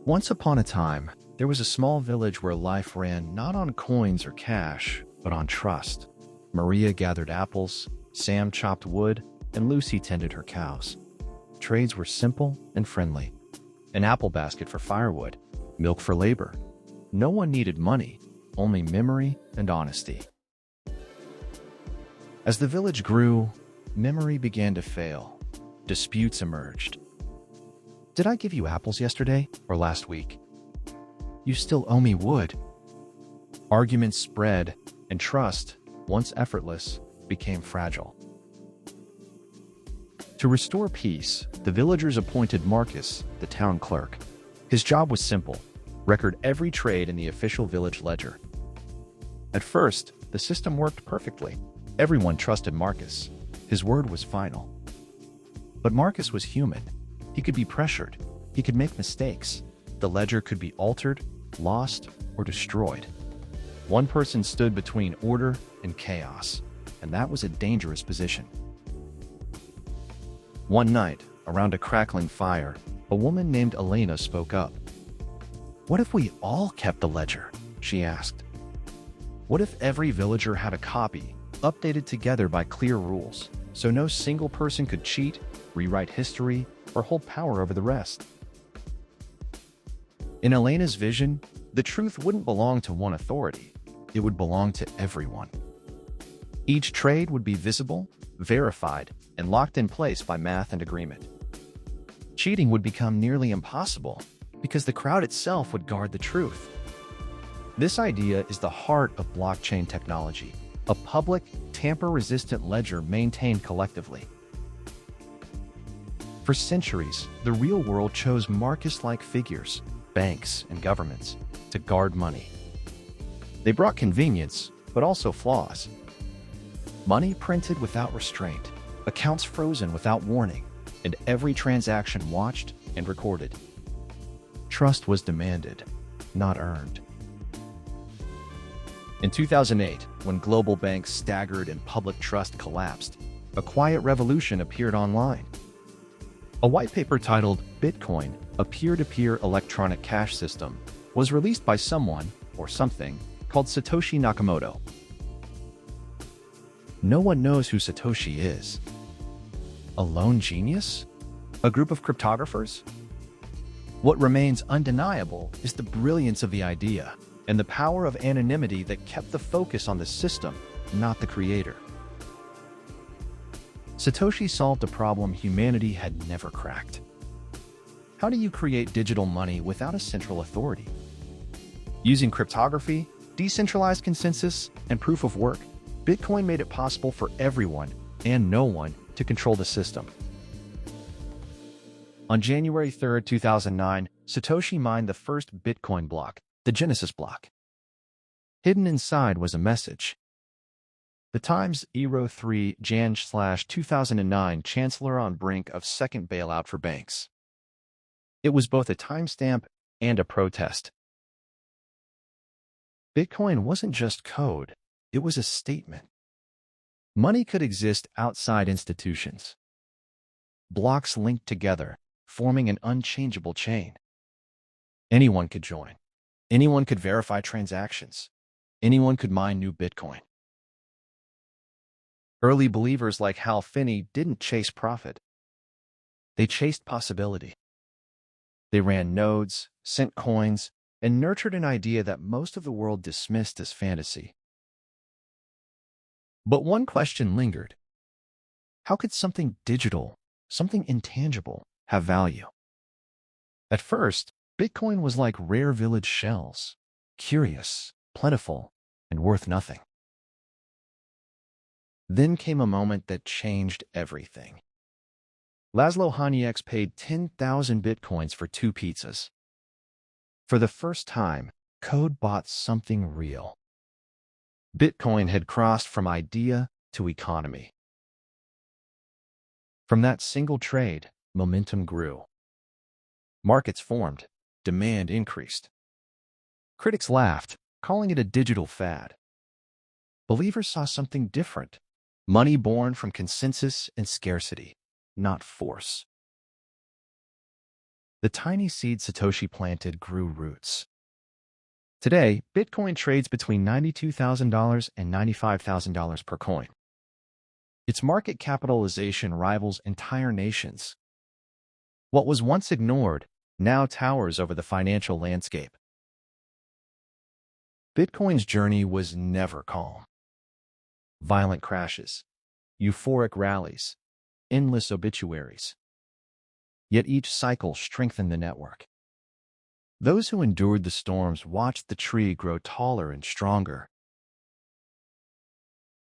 Once upon a time, there was a small village where life ran not on coins or cash, but on trust. Maria gathered apples, Sam chopped wood, and Lucy tended her cows. Trades were simple and friendly. An apple basket for firewood, milk for labor. No one needed money, only memory and honesty. As the village grew, memory began to fail. Disputes emerged. Did I give you apples yesterday or last week? You still owe me wood. Arguments spread, and trust, once effortless, became fragile. To restore peace, the villagers appointed Marcus, the town clerk. His job was simple: record every trade in the official village ledger. At first, the system worked perfectly. Everyone trusted Marcus. His word was final. But Marcus was human. He could be pressured. He could make mistakes. The ledger could be altered, lost, or destroyed. One person stood between order and chaos, and that was a dangerous position. One night, around a crackling fire, a woman named Elena spoke up. "What if we all kept the ledger?" she asked. "What if every villager had a copy, updated together by clear rules, so no single person could cheat, rewrite history, or hold power over the rest?" In Elena's vision, the truth wouldn't belong to one authority. It would belong to everyone. Each trade would be visible, verified, and locked in place by math and agreement. Cheating would become nearly impossible because the crowd itself would guard the truth. This idea is the heart of blockchain technology, a public, tamper-resistant ledger maintained collectively. For centuries, the real world chose Marcus-like figures, banks and governments, to guard money. They brought convenience, but also flaws. Money printed without restraint, accounts frozen without warning, and every transaction watched and recorded. Trust was demanded, not earned. In 2008, when global banks staggered and public trust collapsed, a quiet revolution appeared online. A white paper titled Bitcoin, a peer-to-peer electronic cash system, was released by someone, or something, called Satoshi Nakamoto. No one knows who Satoshi is. A lone genius? A group of cryptographers? What remains undeniable is the brilliance of the idea and the power of anonymity that kept the focus on the system, not the creator. Satoshi solved a problem humanity had never cracked. How do you create digital money without a central authority? Using cryptography, decentralized consensus, and proof of work, Bitcoin made it possible for everyone and no one to control the system. On January 3, 2009, Satoshi mined the first Bitcoin block, the Genesis block. Hidden inside was a message. The Times Ero 3 Jan/2009 Chancellor on brink of second bailout for banks. It was both a timestamp and a protest. Bitcoin wasn't just code, it was a statement. Money could exist outside institutions. Blocks linked together, forming an unchangeable chain. Anyone could join. Anyone could verify transactions. Anyone could mine new Bitcoin. Early believers like Hal Finney didn't chase profit. They chased possibility. They ran nodes, sent coins, and nurtured an idea that most of the world dismissed as fantasy. But one question lingered. How could something digital, something intangible, have value? At first, Bitcoin was like rare village shells, curious, plentiful, and worth nothing. Then came a moment that changed everything. Laszlo Hanieks paid 10,000 Bitcoins for 2 pizzas. For the first time, code bought something real. Bitcoin had crossed from idea to economy. From that single trade, momentum grew. Markets formed, demand increased. Critics laughed, calling it a digital fad. Believers saw something different. Money born from consensus and scarcity, not force. The tiny seed Satoshi planted grew roots. Today, Bitcoin trades between $92,000 and $95,000 per coin. Its market capitalization rivals entire nations. What was once ignored now towers over the financial landscape. Bitcoin's journey was never calm. Violent crashes, euphoric rallies, endless obituaries. Yet each cycle strengthened the network. Those who endured the storms watched the tree grow taller and stronger.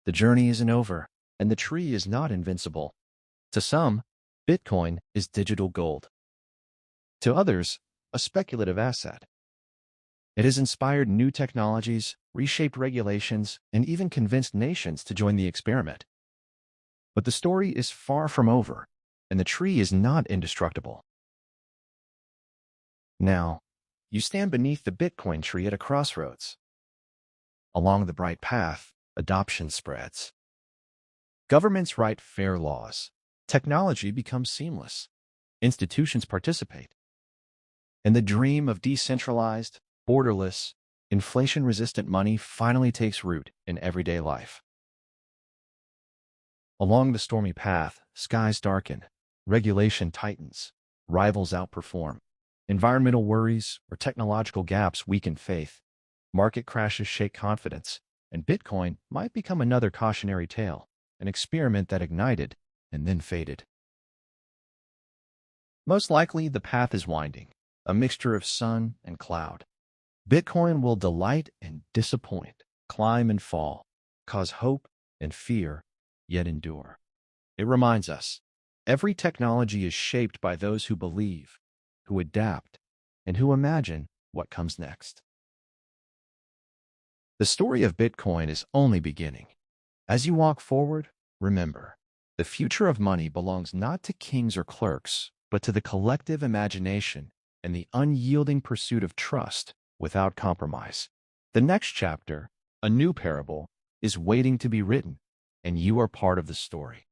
The journey isn't over, and the tree is not invincible. To some, Bitcoin is digital gold. To others, a speculative asset. It has inspired new technologies, reshaped regulations, and even convinced nations to join the experiment. But the story is far from over, and the tree is not indestructible. Now, you stand beneath the Bitcoin tree at a crossroads. Along the bright path, adoption spreads. Governments write fair laws. Technology becomes seamless. Institutions participate. And the dream of decentralized, borderless, inflation-resistant money finally takes root in everyday life. Along the stormy path, skies darken, regulation tightens, rivals outperform. Environmental worries or technological gaps weaken faith. Market crashes shake confidence, and Bitcoin might become another cautionary tale, an experiment that ignited and then faded. Most likely, the path is winding, a mixture of sun and cloud. Bitcoin will delight and disappoint, climb and fall, cause hope and fear, yet endure. It reminds us, every technology is shaped by those who believe, who adapt, and who imagine what comes next. The story of Bitcoin is only beginning. As you walk forward, remember, the future of money belongs not to kings or clerks, but to the collective imagination and the unyielding pursuit of trust without compromise. The next chapter, a new parable, is waiting to be written, and you are part of the story.